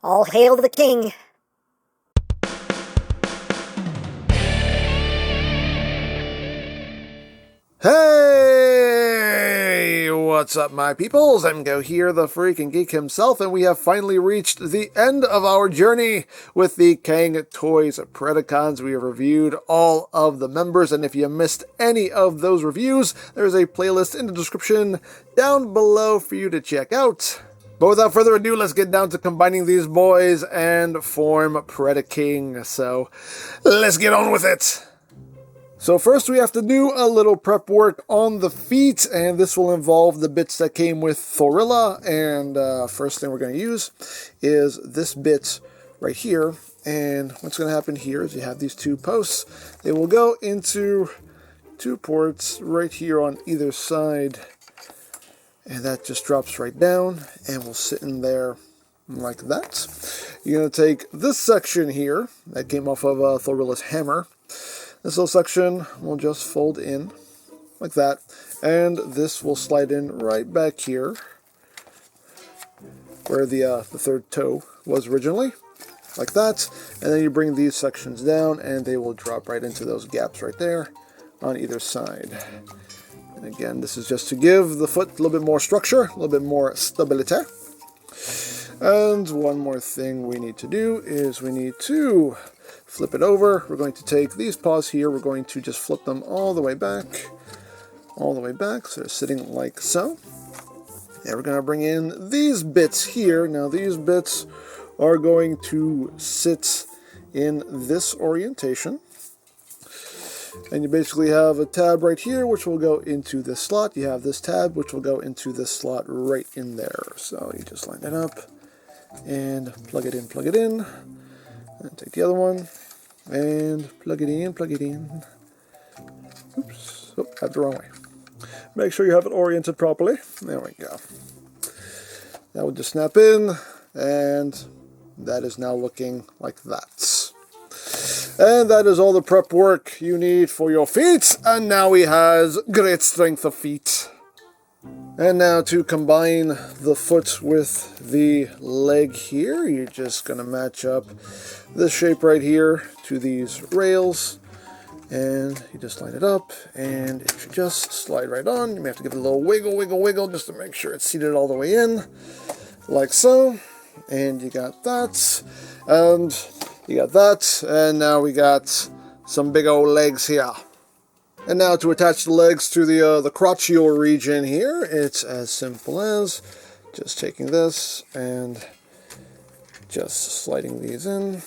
All hail the king! Hey! What's up, my peoples? EmGo here, the freaking geek himself, and we have finally reached the end of our journey with the Cang Toys Predacons. We have reviewed all of the members, and if you missed any of those reviews, there's a playlist in the description down below for you to check out. But without further ado, let's get down to combining these boys and form Predaking. So, let's get on with it! So first we have to do a little prep work on the feet, and this will involve the bits that came with Thorilla. And first thing we're going to use is this bit right here. And what's going to happen here is you have these two posts. They will go into two ports right here on either side. And that just drops right down and will sit in there like that. You're going to take this section here that came off of Thorilla's hammer. This little section will just fold in like that, and this will slide in right back here where the third toe was originally, like that. And then you bring these sections down and they will drop right into those gaps right there on either side. And again, this is just to give the foot a little bit more structure, a little bit more stability. And one more thing we need to do is we need to flip it over. We're going to take these paws here, we're going to just flip them all the way back, so they're sitting like so. And we're going to bring in these bits here. Now these bits are going to sit in this orientation. And you basically have a tab right here, which will go into this slot. You have this tab, which will go into this slot right in there. So you just line that up and plug it in. And take the other one and plug it in. Oops, oh, I have the wrong way. Make sure you have it oriented properly. There we go. That will just snap in, and that is now looking like that. And that is all the prep work you need for your feet, and now he has great strength of feet. And now to combine the foot with the leg here, you're just going to match up this shape right here to these rails. And you just line it up, and it should just slide right on. You may have to give it a little wiggle, just to make sure it's seated all the way in, like so. And you got that, and you got that, and now we got some big old legs here. And now to attach the legs to the crotchial region here, it's as simple as just taking this and just sliding these in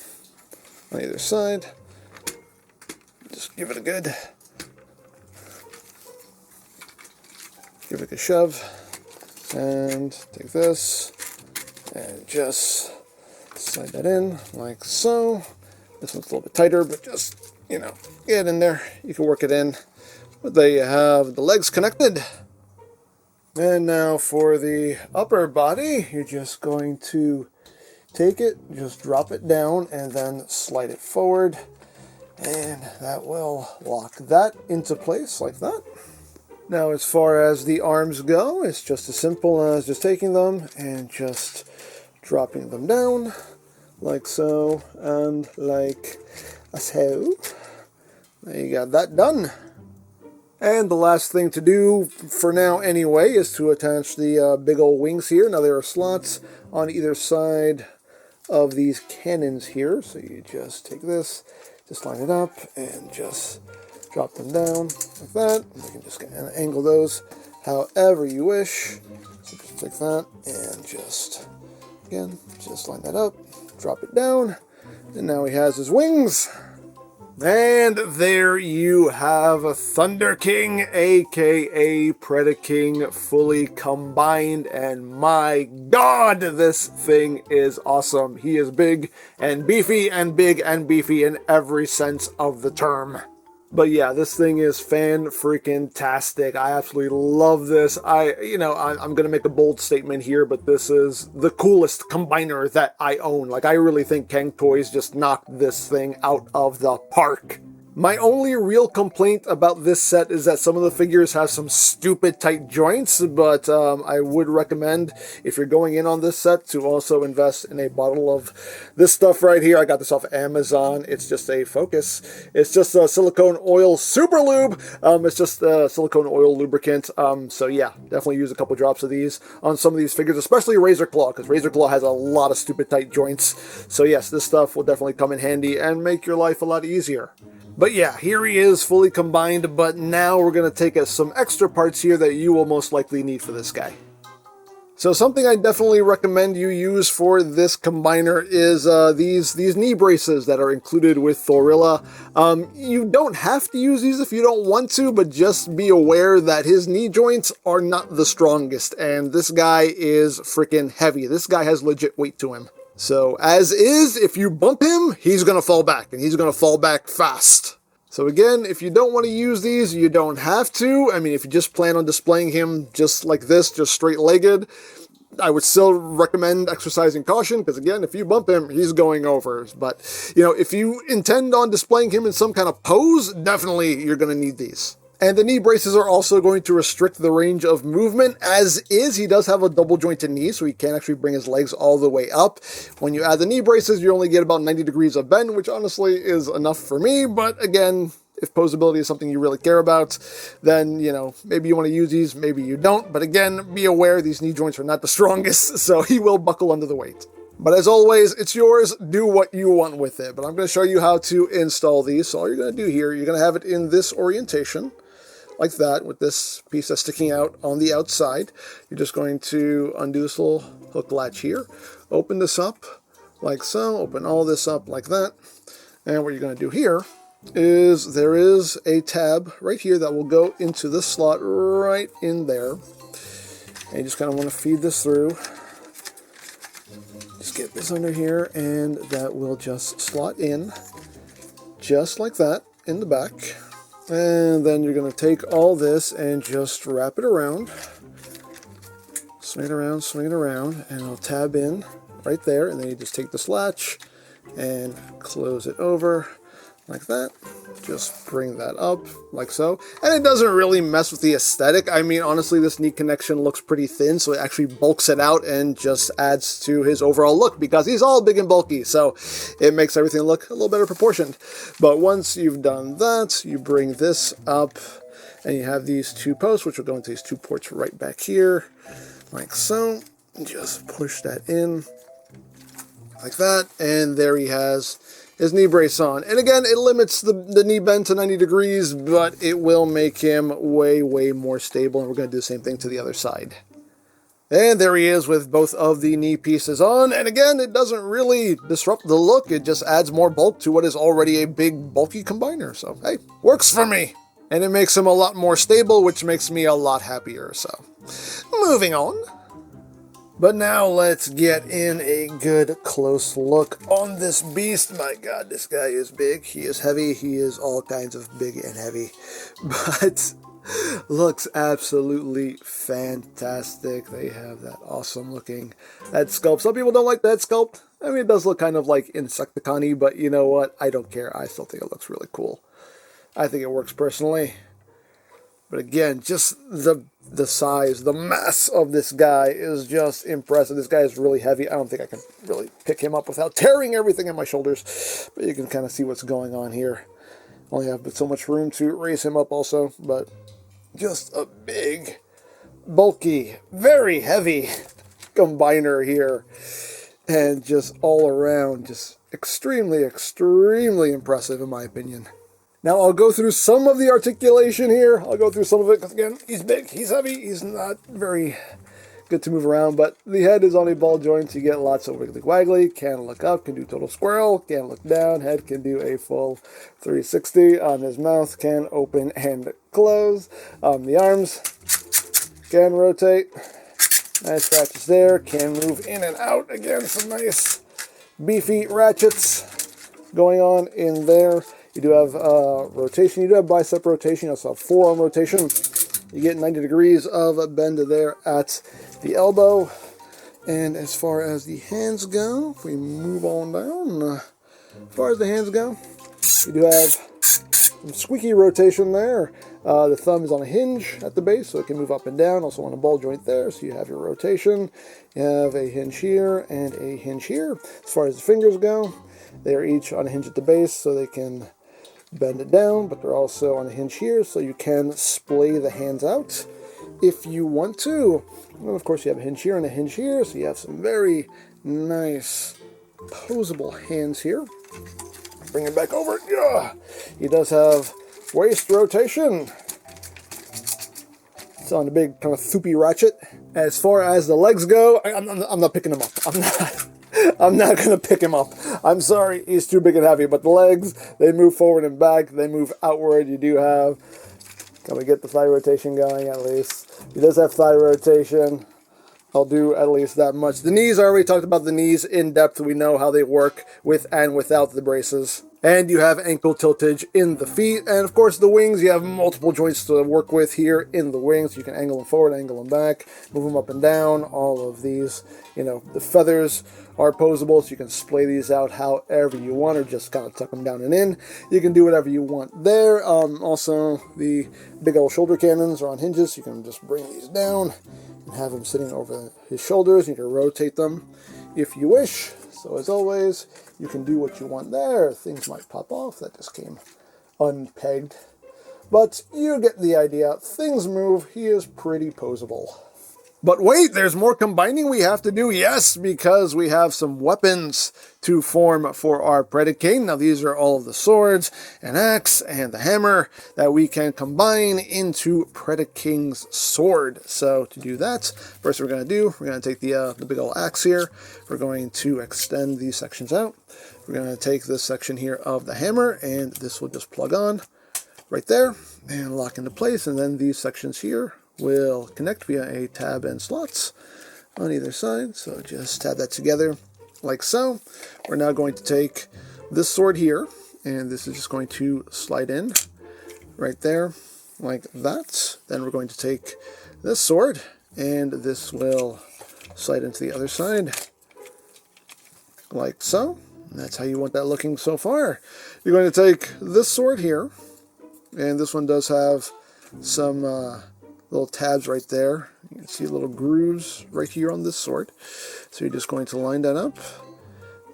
on either side. Just give it a good shove, and take this and just slide that in like so. This one's a little bit tighter, but just, you know, get in there. You can work it in. But there you have the legs connected. And now for the upper body, you're just going to take it, just drop it down, and then slide it forward. And that will lock that into place like that. Now as far as the arms go, it's just as simple as just taking them and just dropping them down like so and like so. There you got that done. And the last thing to do, for now anyway, is to attach the big old wings here. Now there are slots on either side of these cannons here. So you just take this, just line it up, and just drop them down like that. And you can just angle those however you wish. So just take that and just, again, just line that up, drop it down, and now he has his wings. And there you have Thunderking, aka Predaking, fully combined, and my god, this thing is awesome. He is big and beefy, and big and beefy in every sense of the term. But yeah, this thing is fan-freaking-tastic. I absolutely love this. I'm going to make a bold statement here, but this is the coolest combiner that I own. Like, I really think Cang Toys just knocked this thing out of the park. My only real complaint about this set is that some of the figures have some stupid tight joints, but I would recommend, if you're going in on this set, to also invest in a bottle of this stuff right here. I got this off Amazon. It's just a Focus. It's just a silicone oil super lube. It's just a silicone oil lubricant. So yeah, definitely use a couple drops of these on some of these figures, especially Razor Claw, because Razor Claw has a lot of stupid tight joints. So yes, this stuff will definitely come in handy and make your life a lot easier. But yeah, here he is, fully combined, but now we're going to take some extra parts here that you will most likely need for this guy. So something I definitely recommend you use for this combiner is these knee braces that are included with Thorilla. You don't have to use these if you don't want to, but just be aware that his knee joints are not the strongest, and this guy is freaking heavy. This guy has legit weight to him. So, as is, if you bump him, he's going to fall back, and he's going to fall back fast. So again, if you don't want to use these, you don't have to. I mean, if you just plan on displaying him just like this, just straight-legged, I would still recommend exercising caution, because again, if you bump him, he's going over. But, you know, if you intend on displaying him in some kind of pose, definitely you're going to need these. And the knee braces are also going to restrict the range of movement. As is, he does have a double jointed knee, so he can't actually bring his legs all the way up. When you add the knee braces, you only get about 90 degrees of bend, which honestly is enough for me. But again, if posability is something you really care about, then, you know, maybe you want to use these, maybe you don't. But again, be aware these knee joints are not the strongest, so he will buckle under the weight. But as always, it's yours. Do what you want with it. But I'm going to show you how to install these. So all you're going to do here, you're going to have it in this orientation, like that, with this piece that's sticking out on the outside. You're just going to undo this little hook latch here, open this up like so, open all this up like that, and what you're going to do here is there is a tab right here that will go into this slot right in there, and you just kind of want to feed this through. Just get this under here, and that will just slot in just like that in the back. And then you're going to take all this and just wrap it around, swing it around, and it'll tab in right there. And then you just take this latch and close it over like that. Just bring that up like so. And it doesn't really mess with the aesthetic. I mean, honestly, this knee connection looks pretty thin, so it actually bulks it out and just adds to his overall look, because he's all big and bulky, so it makes everything look a little better proportioned. But once you've done that, you bring this up, and you have these two posts, which will go into these two ports right back here, like so. Just push that in like that, and there he has his knee brace on. And again, it limits the knee bend to 90 degrees, but it will make him way, way more stable. And we're going to do the same thing to the other side. And there he is with both of the knee pieces on. And again, it doesn't really disrupt the look. It just adds more bulk to what is already a big, bulky combiner. So, hey, works for me. And it makes him a lot more stable, which makes me a lot happier. So, moving on. But now let's get in a good close look on this beast. My God, this guy is big. He is heavy. He is all kinds of big and heavy. But looks absolutely fantastic. They have that awesome looking head sculpt. Some people don't like that sculpt. I mean, it does look kind of like Insecticon-y, but you know what? I don't care. I still think it looks really cool. I think it works personally. But again, just the size, the mass of this guy is just impressive. This guy is really heavy. I don't think I can really pick him up without tearing everything in my shoulders. But you can kind of see what's going on here. Only have so much room to raise him up also. But just a big, bulky, very heavy combiner here. And just all around, just extremely, extremely impressive in my opinion. Now, I'll go through some of the articulation here. I'll go through some of it, because again, he's big, he's heavy, he's not very good to move around, but the head is on a ball joint, so you get lots of wiggly waggly. Can look up, can do total squirrel, can look down, head can do a full 360 on his mouth, can open and close. The arms can rotate. Nice ratchets there, can move in and out. Again, some nice beefy ratchets going on in there. You do have rotation. You do have bicep rotation. You also have forearm rotation. You get 90 degrees of bend there at the elbow. And as far as the hands go, if we move on down, as far as the hands go, you do have some squeaky rotation there. The thumb is on a hinge at the base, so it can move up and down. Also on a ball joint there, so you have your rotation. You have a hinge here and a hinge here. As far as the fingers go, they are each on a hinge at the base, so they can bend it down, but they're also on a hinge here, so you can splay the hands out if you want to. And of course, you have a hinge here and a hinge here, so you have some very nice posable hands here. Bring it back over. Yeah. He does have waist rotation. It's on the big kind of thoopy ratchet. As far as the legs go, I'm not picking him up. I'm not going to pick him up. I'm sorry, he's too big and heavy. But the legs, they move forward and back. They move outward. You do have, can we get the thigh rotation going at least? He does have thigh rotation. I'll do at least that much. The knees, I already talked about the knees in depth. We know how they work with and without the braces. And you have ankle tiltage in the feet. And of course the wings, you have multiple joints to work with here in the wings. You can angle them forward, angle them back, move them up and down. All of these, you know, the feathers are posable, so you can splay these out however you want, or just kind of tuck them down and in. You can do whatever you want there. Also, the big old shoulder cannons are on hinges. You can just bring these down and have him sitting over his shoulders. You can rotate them if you wish. So as always, you can do what you want there. Things might pop off. That just came unpegged. But you get the idea. Things move. He is pretty posable. But wait, there's more combining we have to do. Yes, because we have some weapons to form for our Predaking. Now these are all of the swords, an axe, and the hammer that we can combine into Predaking's sword. So to do that, first we're going to take the big old axe here. We're going to extend these sections out. We're going to take this section here of the hammer, and this will just plug on right there and lock into place. And then these sections here will connect via a tab and slots on either side. So just tab that together like so. We're now going to take this sword here, and this is just going to slide in right there like that. Then we're going to take this sword, and this will slide into the other side like so. And that's how you want that looking so far. You're going to take this sword here, and this one does have some little tabs right there. You can see little grooves right here on this sword. So you're just going to line that up.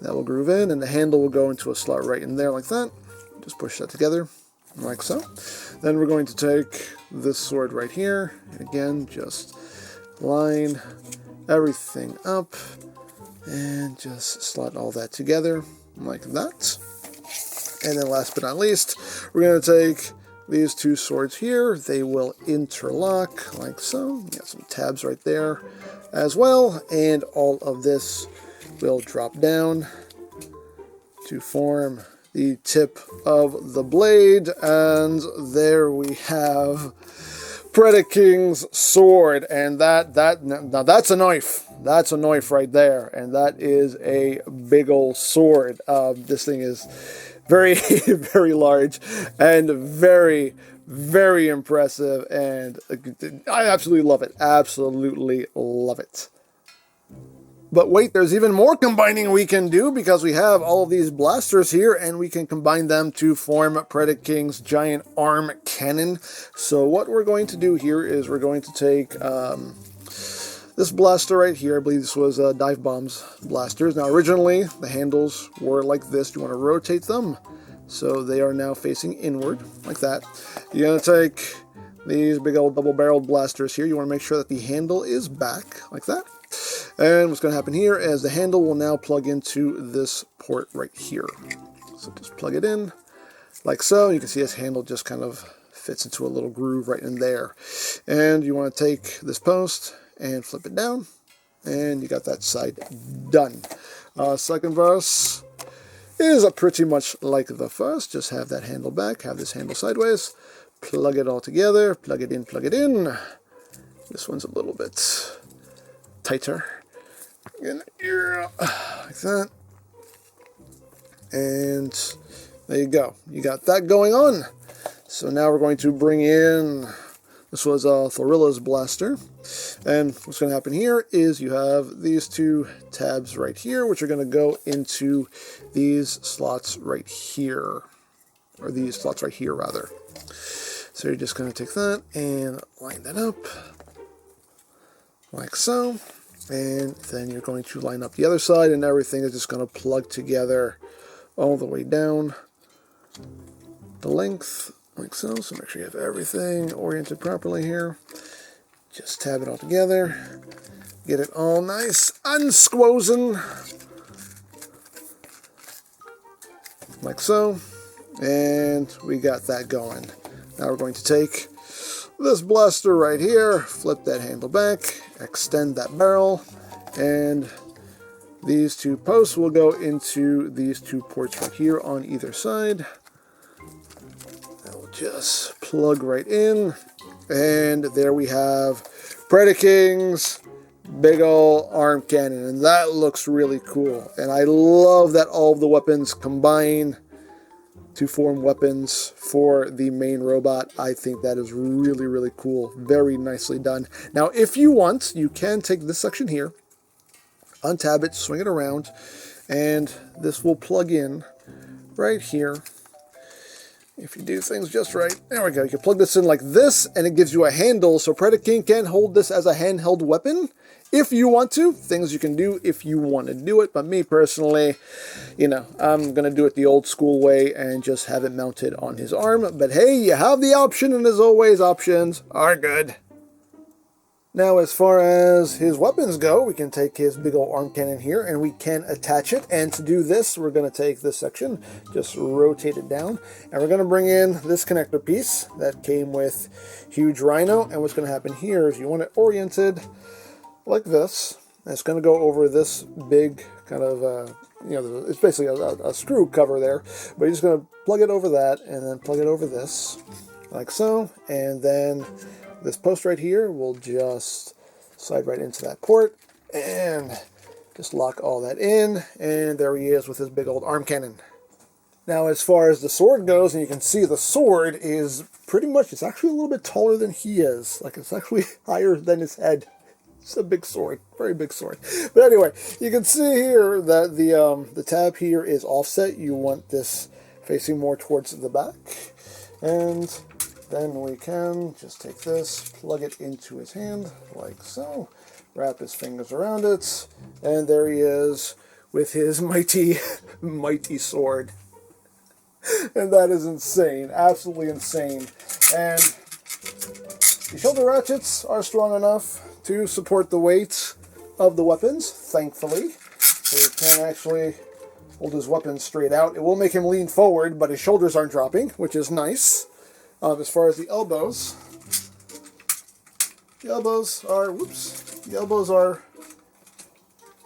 That will groove in, and the handle will go into a slot right in there like that. Just push that together like so. Then we're going to take this sword right here, and again, just line everything up and just slot all that together like that. And then last but not least, we're going to take these two swords here. They will interlock like so. You got some tabs right there as well, and all of this will drop down to form the tip of the blade, and there we have Predaking's sword. And now that's a knife. That's a knife right there, and that is a big old sword. This thing is very, very large and very, very impressive, and I absolutely love it. Absolutely love it. But wait, there's even more combining we can do, because we have all of these blasters here, and we can combine them to form Predaking's giant arm cannon. So what we're going to do here is we're going to take this blaster right here. I believe this was Dive Bomb's blasters. Now originally the handles were like this. You want to rotate them so they are now facing inward like that. You're going to take these big old double-barreled blasters here. You want to make sure that the handle is back like that. And what's going to happen here is the handle will now plug into this port right here. So just plug it in like so. You can see this handle just kind of fits into a little groove right in there. And you want to take this post and flip it down, and you got that side done. Second verse is pretty much like the first. Just have that handle back, have this handle sideways, plug it all together, plug it in, plug it in. This one's a little bit tighter. In here, like that. And there you go. You got that going on. So now we're going to bring in, this was Thorilla's blaster. And what's going to happen here is you have these two tabs right here, which are going to go into these slots right here. or these slots right here rather. So you're just going to take that and line that up like so, and then you're going to line up the other side, and everything is just going to plug together all the way down the length like so. So make sure you have everything oriented properly here. Just tab it all together, get it all nice unsquozen like so, and we got that going. Now we're going to take this blaster right here, flip that handle back, extend that barrel, and these two posts will go into these two ports right here on either side. That will just plug right in, and there we have Predaking's big ol' arm cannon, and that looks really cool. And I love that all of the weapons combine to form weapons for the main robot. I think that is really, really cool. Very nicely done. Now, if you want, you can take this section here, untab it, swing it around, and this will plug in right here. If you do things just right, there we go. You can plug this in like this, and it gives you a handle, so Predaking can hold this as a handheld weapon if you want to. Things you can do if you want to do it, but me personally, you know, I'm going to do it the old school way and just have it mounted on his arm. But hey, you have the option, and as always, options are good. Now, as far as his weapons go, we can take his big old arm cannon here, and we can attach it. And to do this, we're going to take this section, just rotate it down, and we're going to bring in this connector piece that came with Huge Rhino. And what's going to happen here is you want it oriented like this. And it's going to go over this big kind of, you know, it's basically a screw cover there. But you're just going to plug it over that, and then plug it over this, like so, and then this post right here will just slide right into that port, and just lock all that in, and there he is with his big old arm cannon. Now, as far as the sword goes, and you can see the sword is pretty much, it's actually a little bit taller than he is. Like, it's actually higher than his head. It's a big sword, very big sword. But anyway, you can see here that the tab here is offset. You want this facing more towards the back, and then we can just take this, plug it into his hand, like so, wrap his fingers around it, and there he is with his mighty, mighty sword. And that is insane, absolutely insane. And the shoulder ratchets are strong enough to support the weight of the weapons, thankfully. So he can actually hold his weapons straight out. It will make him lean forward, but his shoulders aren't dropping, which is nice. As far as the elbows are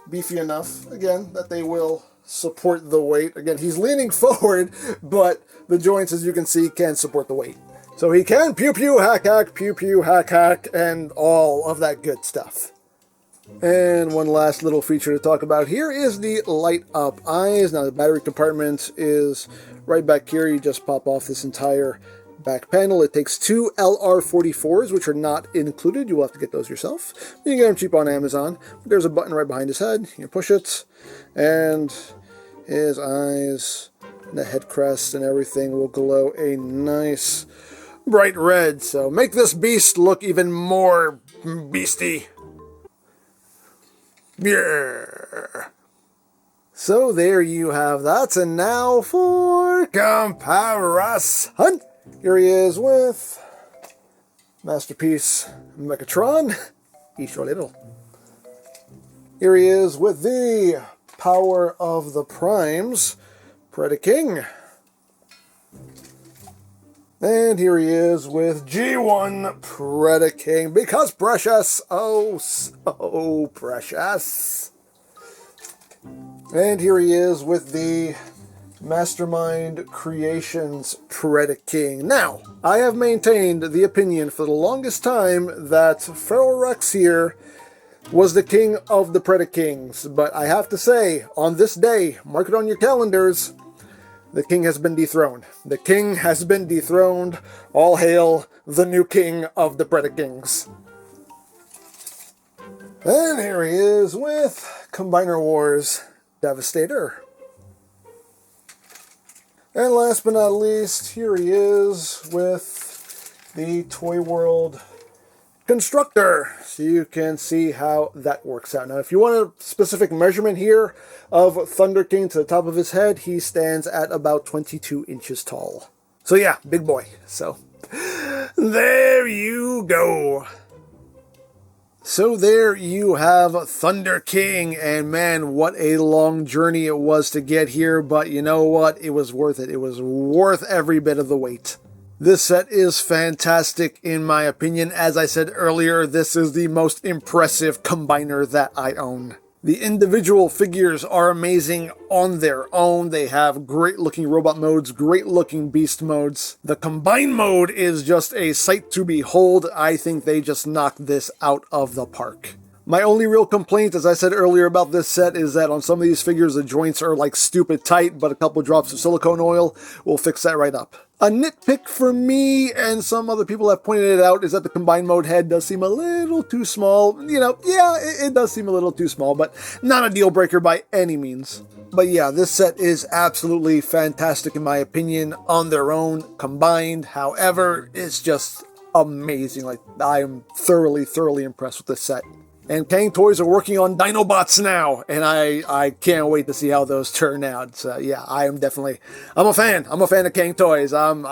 beefy enough, again, that they will support the weight. Again, he's leaning forward, but the joints, as you can see, can support the weight. So he can pew-pew, hack-hack, pew-pew, hack-hack, and all of that good stuff. And one last little feature to talk about here is the light-up eyes. Now, the battery compartment is right back here. You just pop off this entire back panel. It takes two LR44s, which are not included. You will have to get those yourself. You can get them cheap on Amazon. There's a button right behind his head. You push it, and his eyes, the head crest, and everything will glow a nice bright red. So make this beast look even more beasty. Yeah. So there you have that. And now for comparison. Here he is with Masterpiece Mechatron. He's your little. Here he is with the Power of the Primes, Predaking. And here he is with G1 Predaking, because precious, oh so precious. And here he is with the Mastermind Creations Predaking. Now, I have maintained the opinion for the longest time that Feral Rex here was the king of the Predakings, but I have to say, on this day, mark it on your calendars, the king has been dethroned. The king has been dethroned. All hail the new king of the Predakings. And here he is with Combiner Wars Devastator. And last but not least, here he is with the Toy World constructor, so you can see how that works out. Now, if you want a specific measurement here of Thunderking to the top of his head, he stands at about 22 inches tall. So yeah, big boy. So there you go. So there you have Thunderking, and man, what a long journey it was to get here, but you know what? It was worth it. It was worth every bit of the wait. This set is fantastic in my opinion. As I said earlier, this is the most impressive combiner that I own. The individual figures are amazing on their own. They have great looking robot modes, great looking beast modes. The combine mode is just a sight to behold. I think they just knocked this out of the park. My only real complaint, as I said earlier about this set, is that on some of these figures the joints are like stupid tight, but a couple drops of silicone oil will fix that right up. A nitpick for me, and some other people have pointed it out, is that the combined mode head does seem a little too small. You know, yeah, it does seem a little too small, but not a deal breaker by any means. But yeah, this set is absolutely fantastic in my opinion on their own, combined. However, it's just amazing. Like, I am thoroughly impressed with this set. And Cang Toys are working on Dinobots now, and I can't wait to see how those turn out. So yeah, I'm a fan. I'm a fan of Cang Toys. I'm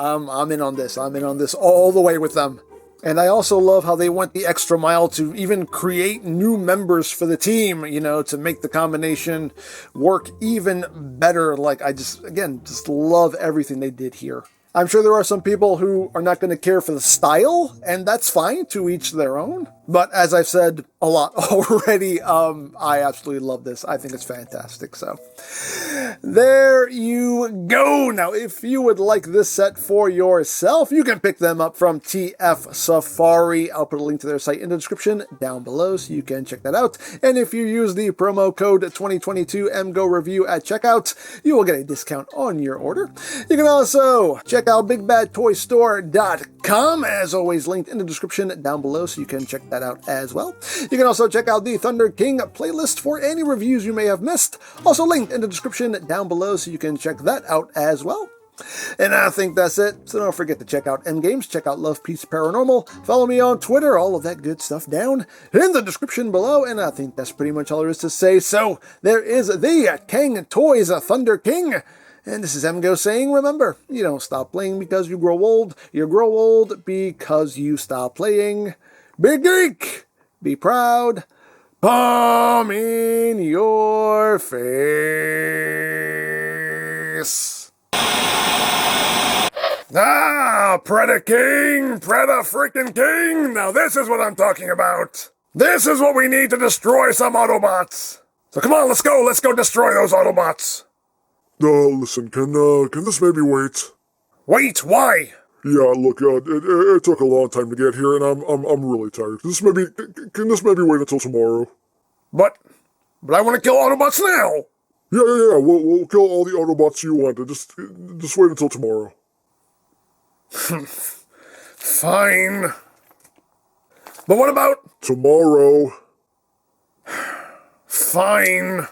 in on this. I'm in on this all the way with them. And I also love how they went the extra mile to even create new members for the team, you know, to make the combination work even better. Like, I just love everything they did here. I'm sure there are some people who are not going to care for the style, and that's fine, to each their own. But as I've said a lot already, I absolutely love this. I think it's fantastic. So there you go. Now, if you would like this set for yourself, you can pick them up from TF Safari. I'll put a link to their site in the description down below, so you can check that out. And if you use the promo code 2022 EmGo Review at checkout, you will get a discount on your order. You can also check out BigBadToyStore.com, as always linked in the description down below, so you can check that out as well. You can also check out the Thunderking playlist for any reviews you may have missed, also linked in the description down below, so you can check that out as well. And I think that's it, so don't forget to check out EmGames, check out Love Peace Paranormal, follow me on Twitter, all of that good stuff down in the description below, and I think that's pretty much all there is to say. So there is the Cang Toys Thunderking. And this is EmGo saying, remember, you don't stop playing because you grow old because you stop playing. Big geek! Be proud. Palm in your face. Ah, Predaking! Preda-freaking-king! Now this is what I'm talking about. This is what we need to destroy some Autobots. So come on, let's go destroy those Autobots. Listen, can this maybe wait? Wait, why? Yeah, look, it took a long time to get here, and I'm really tired. Can this maybe wait until tomorrow? But I want to kill Autobots now! Yeah, we'll kill all the Autobots you want, just wait until tomorrow. Fine. But what about... Tomorrow. Fine.